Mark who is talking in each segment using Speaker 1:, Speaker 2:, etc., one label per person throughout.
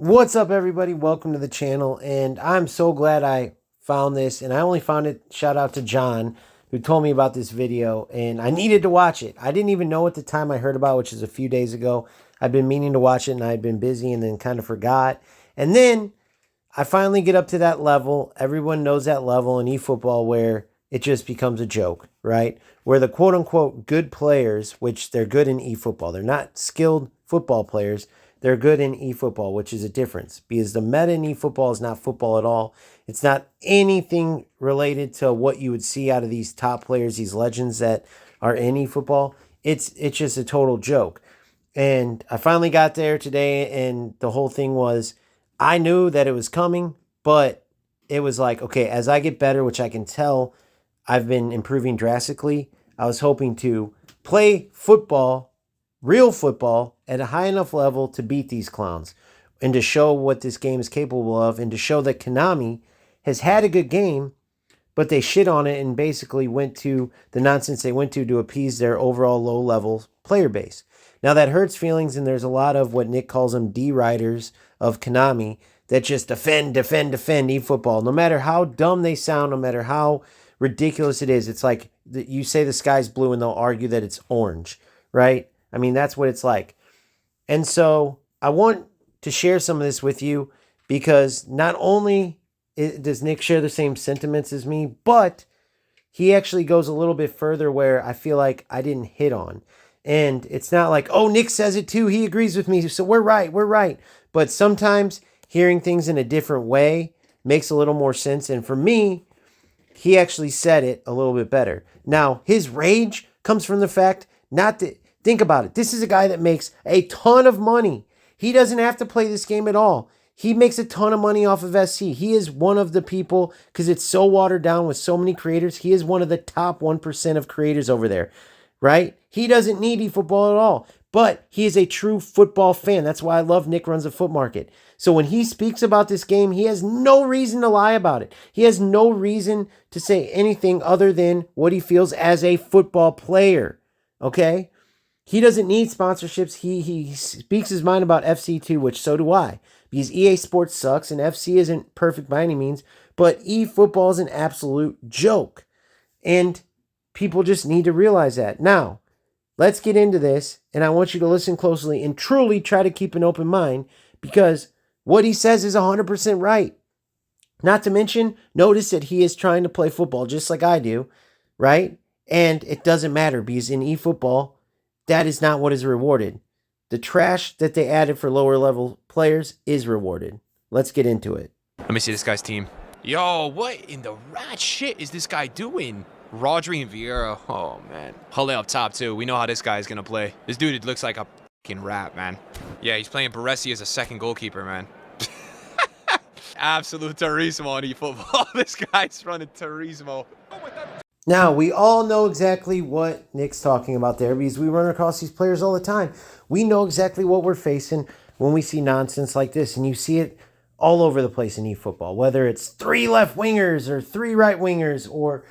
Speaker 1: What's up, everybody? Welcome to the channel, and I'm so glad I found this, and I only found it, shout out to John, who told me about this video, and I needed to watch it. I didn't even know at the time I heard about it, which is a few days ago. I've been meaning to watch it, and I'd been busy and then kind of forgot. And then I finally get up to that level. Everyone knows that level in eFootball where it just becomes a joke, right? Where the quote-unquote good players, which they're good in eFootball, they're not skilled football players, they're good in eFootball, which is a difference because the meta in eFootball is not football at all. It's not anything related to what you would see out of these top players, these legends that are in eFootball. It's just a total joke. And I finally got there today, and the whole thing was I knew that it was coming, but it was like, okay, as I get better, which I can tell I've been improving drastically, I was hoping to play football, real football, at a high enough level to beat these clowns and to show what this game is capable of and to show that Konami has had a good game, but they shit on it and basically went to the nonsense they went to appease their overall low-level player base. Now, that hurts feelings, and there's a lot of what Nick calls them D-riders of Konami that just defend eFootball. No matter how dumb they sound, no matter how ridiculous it is, it's like you say the sky's blue and they'll argue that it's orange, right? I mean, that's what it's like. And so I want to share some of this with you because not only does Nick share the same sentiments as me, but he actually goes a little bit further where I feel like I didn't hit on. And it's not like, oh, Nick says it too, he agrees with me, so we're right. But sometimes hearing things in a different way makes a little more sense. And for me, he actually said it a little bit better. Now, his rage comes from the fact not that, think about it. This is a guy that makes a ton of money. He doesn't have to play this game at all. He makes a ton of money off of SC. He is one of the people, because it's so watered down with so many creators, he is one of the top 1% of creators over there, right? He doesn't need eFootball at all, but he is a true football fan. That's why I love Nick Runs a Foot Market. So when he speaks about this game, he has no reason to lie about it. He has no reason to say anything other than what he feels as a football player, okay? He doesn't need sponsorships. He speaks his mind about FC2, which so do I. Because EA Sports sucks and FC isn't perfect by any means, but eFootball is an absolute joke. And people just need to realize that. Now, let's get into this, and I want you to listen closely and truly try to keep an open mind because what he says is 100% right. Not to mention, notice that he is trying to play football just like I do, right? And it doesn't matter because in eFootball, that is not what is rewarded. The trash that they added for lower level players is rewarded. Let's get into it.
Speaker 2: Let me see this guy's team. Yo, what in the rat shit is this guy doing? Rodri and Vieira. Oh, man. Halle up top, too. We know how this guy is going to play. This dude looks like a fucking rat, man. Yeah, he's playing Baresi as a second goalkeeper, man. Absolute Turismo on eFootball. This guy's running Turismo.
Speaker 1: Now, we all know exactly what Nick's talking about there because we run across these players all the time. We know exactly what we're facing when we see nonsense like this, and you see it all over the place in eFootball, whether it's 3 left wingers or 3 right wingers, or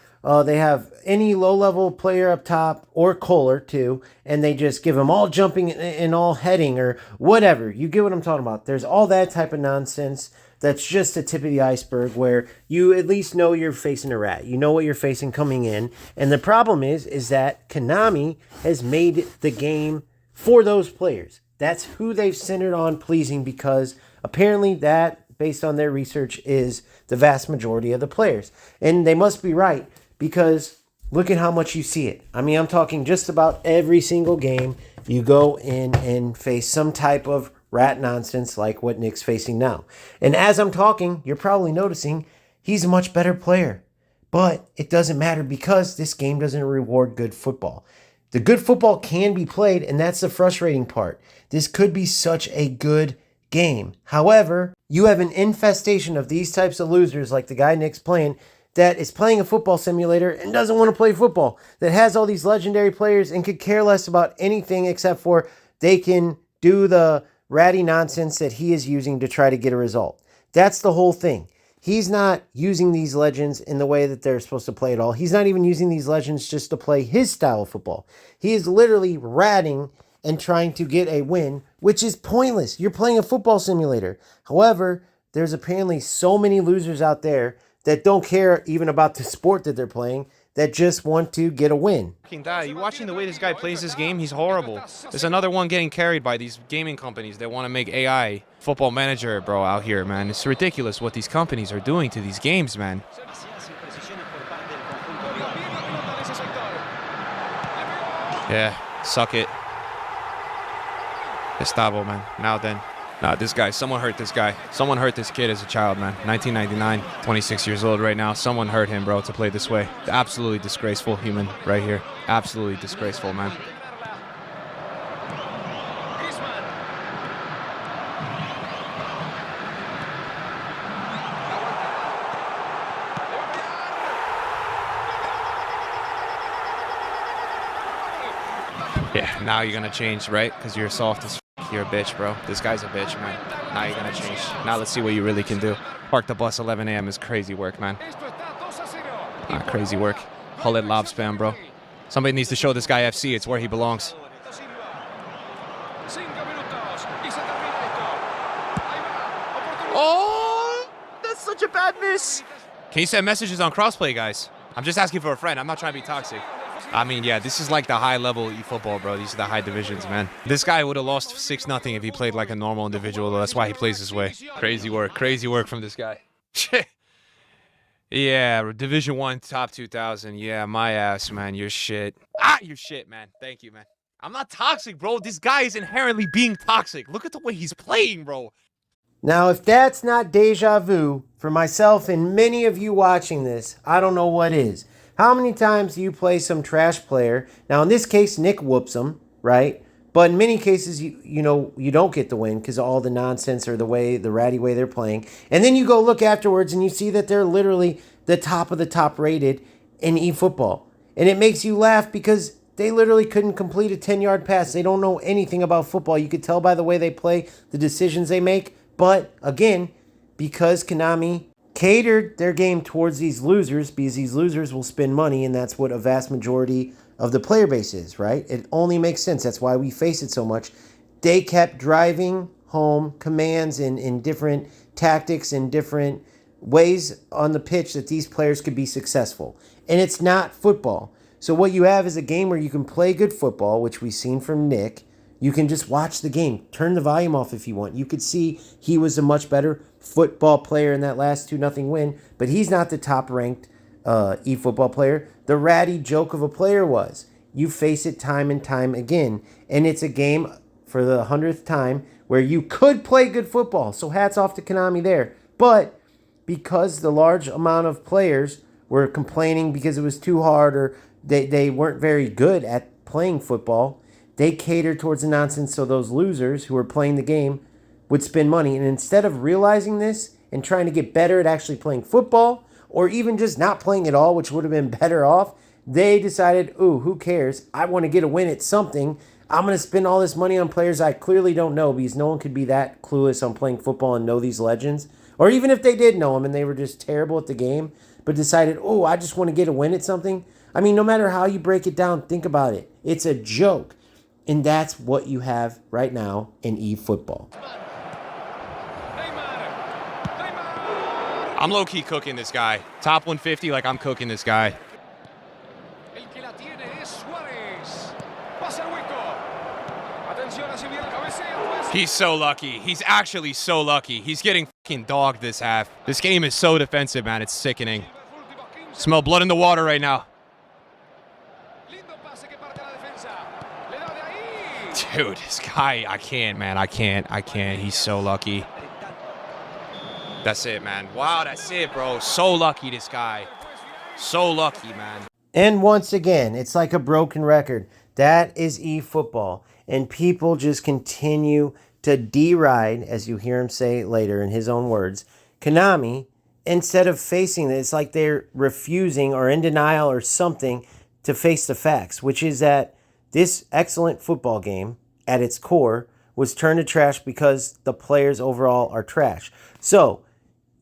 Speaker 1: they have any low-level player up top, or Kohler too, and they just give them all jumping and all heading or whatever. You get what I'm talking about. There's all that type of nonsense. That's just the tip of the iceberg where you at least know you're facing a rat. You know what you're facing coming in. And the problem is that Konami has made the game for those players. That's who they've centered on pleasing because apparently that, based on their research, is the vast majority of the players. And they must be right because look at how much you see it. I mean, I'm talking just about every single game you go in and face some type of rat nonsense like what Nick's facing now. And as I'm talking, you're probably noticing he's a much better player. But it doesn't matter because this game doesn't reward good football. The good football can be played, and that's the frustrating part. This could be such a good game. However, you have an infestation of these types of losers like the guy Nick's playing that is playing a football simulator and doesn't want to play football, that has all these legendary players and could care less about anything except for they can do the ratty nonsense that he is using to try to get a result. That's the whole thing. He's not using these legends in the way that they're supposed to play at all. He's not even using these legends just to play his style of football. He is literally ratting and trying to get a win, which is pointless. You're playing a football simulator. However, there's apparently so many losers out there that don't care even about the sport that they're playing, that just want to get a win.
Speaker 2: You watching the way this guy plays this game? He's horrible. There's another one getting carried by these gaming companies that want to make AI football manager, bro, out here, man. It's ridiculous what these companies are doing to these games, man. Yeah, suck it. Gustavo, man. Now then. Nah, this guy, someone hurt this guy. Someone hurt this kid as a child, man. 1999, 26 years old right now. Someone hurt him, bro, to play this way. Absolutely disgraceful human right here. Absolutely disgraceful, man. Yeah, now you're gonna change, right? Because you're soft as you're a bitch, bro. This guy's a bitch, man. Now you're gonna change. Now let's see what you really can do. Park the bus 11 a.m. is crazy work, man. Crazy work. Hullet lob spam, bro. Somebody needs to show this guy FC. It's where he belongs. Oh, that's such a bad miss. Can you send messages on crossplay, guys? I'm just asking for a friend. I'm not trying to be toxic. I mean, yeah, this is like the high-level eFootball, bro. These are the high divisions, man. This guy would have lost 6-0 if he played like a normal individual, though. That's why he plays this way. Crazy work from this guy. Yeah, Division 1, top 2,000. Yeah, my ass, man. You're shit. You're shit, man. Thank you, man. I'm not toxic, bro. This guy is inherently being toxic. Look at the way he's playing, bro.
Speaker 1: Now, if that's not deja vu for myself and many of you watching this, I don't know what is. How many times do you play some trash player? Now, in this case, Nick whoops him, right? But in many cases, you don't get the win because of all the nonsense or the ratty way they're playing. And then you go look afterwards and you see that they're literally the top of the top rated in eFootball. And it makes you laugh because they literally couldn't complete a 10-yard pass. They don't know anything about football. You could tell by the way they play, the decisions they make. But again, because Konami catered their game towards these losers, because these losers will spend money, and that's what a vast majority of the player base is, right? It only makes sense. That's why we face it so much. They kept driving home commands in different tactics and different ways on the pitch that these players could be successful. And it's not football. So what you have is a game where you can play good football, which we've seen from Nick. You can just watch the game. Turn the volume off if you want. You could see he was a much better football player in that last 2-0 win, but he's not the top-ranked eFootball player. The ratty joke of a player was. You face it time and time again, and it's a game for the 100th time where you could play good football. So hats off to Konami there. But because the large amount of players were complaining because it was too hard or they weren't very good at playing football, they catered towards the nonsense so those losers who were playing the game would spend money. And instead of realizing this and trying to get better at actually playing football, or even just not playing at all, which would have been better off, they decided, ooh, who cares? I want to get a win at something. I'm going to spend all this money on players I clearly don't know, because no one could be that clueless on playing football and know these legends. Or even if they did know them and they were just terrible at the game, but decided, oh, I just want to get a win at something. I mean, no matter how you break it down, think about it. It's a joke. And that's what you have right now in eFootball.
Speaker 2: I'm low-key cooking this guy. Top 150, like I'm cooking this guy. He's so lucky. He's actually so lucky. He's getting fucking dogged this half. This game is so defensive, man. It's sickening. Smell blood in the water right now. Dude, this guy, I can't, man. I can't. He's so lucky. That's it, man. Wow, that's it, bro. So lucky, this guy. So lucky, man.
Speaker 1: And once again, it's like a broken record. That is eFootball. And people just continue to deride, as you hear him say later in his own words, Konami, instead of facing it. It's like they're refusing or in denial or something to face the facts, which is that this excellent football game, at its core, was turned to trash because the players overall are trash. So,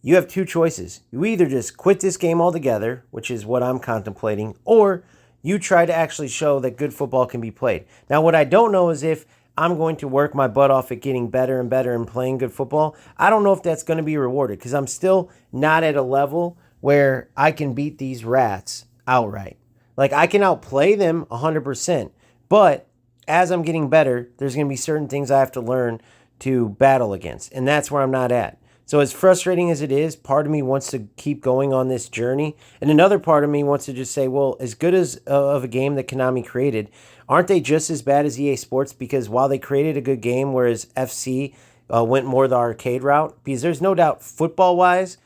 Speaker 1: you have two choices. You either just quit this game altogether, which is what I'm contemplating, or you try to actually show that good football can be played. Now, what I don't know is if I'm going to work my butt off at getting better and better and playing good football. I don't know if that's going to be rewarded because I'm still not at a level where I can beat these rats outright. Like, I can outplay them 100%, but as I'm getting better, there's going to be certain things I have to learn to battle against, and that's where I'm not at. So as frustrating as it is, part of me wants to keep going on this journey, and another part of me wants to just say, well, as good as of a game that Konami created, aren't they just as bad as EA Sports? Because while they created a good game, whereas FC went more the arcade route, because there's no doubt football-wise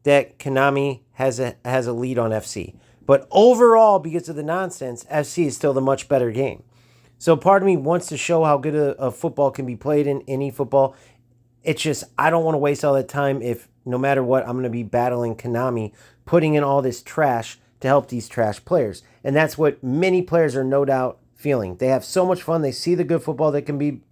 Speaker 1: that Konami has a lead on FC. But overall, because of the nonsense, FC is still the much better game. So part of me wants to show how good a football can be played in eFootball. It's just, I don't want to waste all that time if no matter what, I'm going to be battling Konami, putting in all this trash to help these trash players. And that's what many players are no doubt feeling. They have so much fun. They see the good football that can be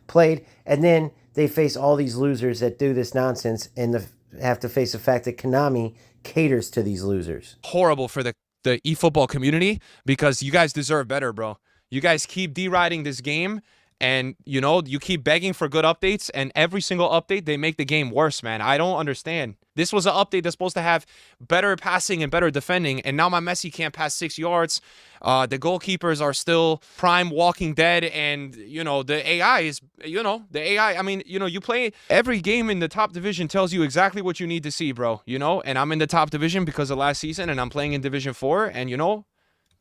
Speaker 1: played, and then they face all these losers that do this nonsense and have to face the fact that Konami caters to these losers.
Speaker 2: Horrible for the eFootball community, because you guys deserve better, bro. You guys keep deriding this game, and you keep begging for good updates, and every single update they make the game worse, man. I don't understand. This was an update that's supposed to have better passing and better defending, and now my Messi can't pass 6 yards. The goalkeepers are still prime Walking Dead, and the AI is the AI. I mean, you play every game in the top division tells you exactly what you need to see, bro. And I'm in the top division because of last season, and I'm playing in Division 4, and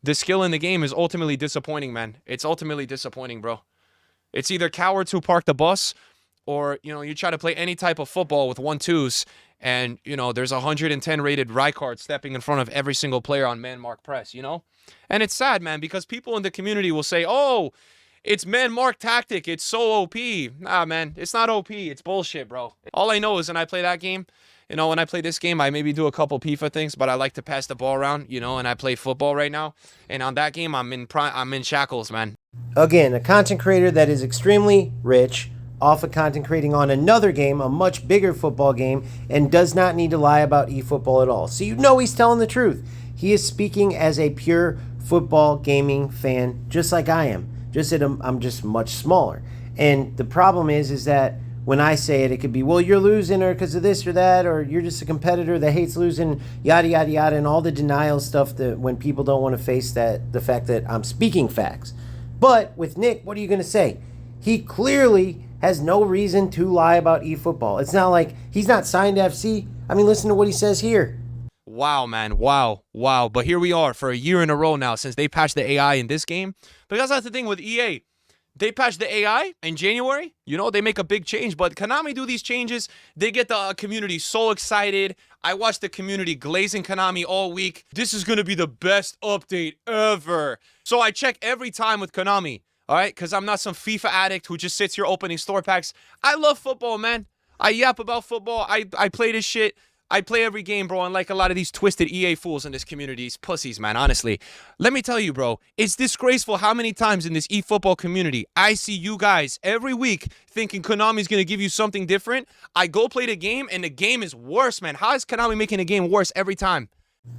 Speaker 2: the skill in the game is ultimately disappointing, man. It's ultimately disappointing, bro. It's either cowards who park the bus, or you try to play any type of football with 1-2s, and there's a 110 rated Rijkaard stepping in front of every single player on man mark press, and it's sad, man, because people in the community will say, oh, it's man mark tactic, it's so OP. Nah, man, it's not OP, it's bullshit, bro. All I know is when I play that game, when I play this game, I maybe do a couple FIFA things, but I like to pass the ball around, and I play football right now, and on that game I'm in shackles, man.
Speaker 1: Again, a content creator that is extremely rich off of content creating on another game, a much bigger football game, and does not need to lie about eFootball at all. So he's telling the truth. He is speaking as a pure football gaming fan, just like I am. Just that I'm just much smaller. And the problem is that when I say it, it could be, well, you're losing or because of this or that, or you're just a competitor that hates losing, yada, yada, yada, and all the denial stuff that when people don't want to face the fact that I'm speaking facts. But with Nick, what are you going to say? He clearly has no reason to lie about eFootball. It's not like he's not signed to FC. I mean, listen to what he says here.
Speaker 2: Wow, man. Wow. But here we are for a year in a row now since they patched the AI in this game. Because that's the thing with EA. They patched the AI in January. They make a big change. But Konami do these changes. They get the community so excited. I watched the community glazing Konami all week. This is going to be the best update ever. So I check every time with Konami. All right? Because I'm not some FIFA addict who just sits here opening store packs. I love football, man. I yap about football. I play this shit. I play every game, bro, unlike a lot of these twisted EA fools in this community, these pussies, man, honestly. Let me tell you, bro, it's disgraceful how many times in this eFootball community I see you guys every week thinking Konami's going to give you something different. I go play the game, and the game is worse, man. How is Konami making the game worse every time?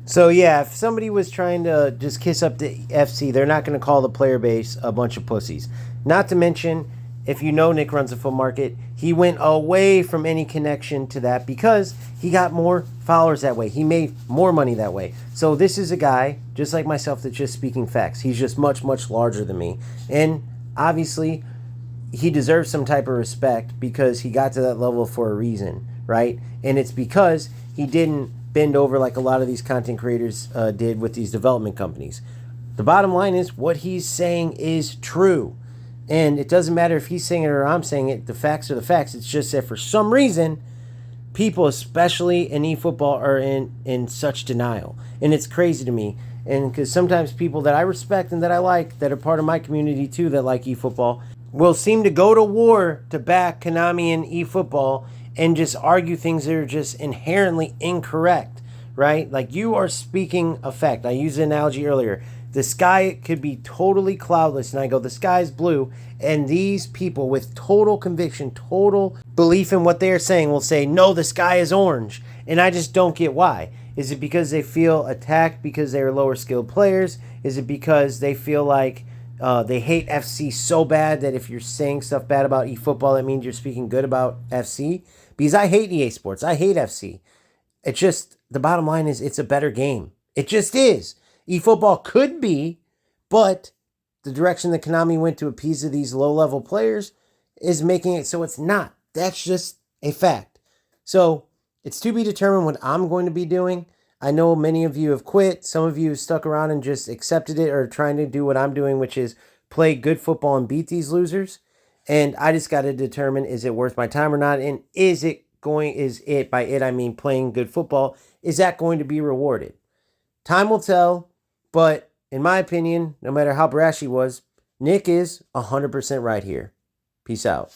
Speaker 1: So, yeah, if somebody was trying to just kiss up the FC, they're not going to call the player base a bunch of pussies. Not to mention, if you know Nick runs a full market, he went away from any connection to that because he got more followers that way. He made more money that way. So this is a guy, just like myself, that's just speaking facts. He's just much, much larger than me. And obviously, he deserves some type of respect because he got to that level for a reason, right? And it's because he didn't bend over like a lot of these content creators did with these development companies. The bottom line is what he's saying is true. And it doesn't matter if he's saying it or I'm saying it. The facts are the facts. It's just that for some reason, people, especially in eFootball, are in such denial. And it's crazy to me. And because sometimes people that I respect and that I like, that are part of my community too, that like eFootball, will seem to go to war to back Konami and eFootball and just argue things that are just inherently incorrect, right? Like, you are speaking a fact. I used the analogy earlier. The sky could be totally cloudless, and I go, the sky's blue, and these people with total conviction, total belief in what they're saying will say, no, the sky is orange, and I just don't get why. Is it because they feel attacked because they're lower skilled players? Is it because they feel like they hate FC so bad that if you're saying stuff bad about eFootball, that means you're speaking good about FC? Because I hate EA Sports. I hate FC. It's just, the bottom line is it's a better game. It just is. eFootball could be, but the direction that Konami went to appease to these low-level players is making it so it's not. That's just a fact. So it's to be determined what I'm going to be doing. I know many of you have quit. Some of you have stuck around and just accepted it or trying to do what I'm doing, which is play good football and beat these losers. And I just got to determine, is it worth my time or not? And by it I mean playing good football, is that going to be rewarded? Time will tell, but in my opinion, no matter how brash he was, Nick is 100% right here. Peace out.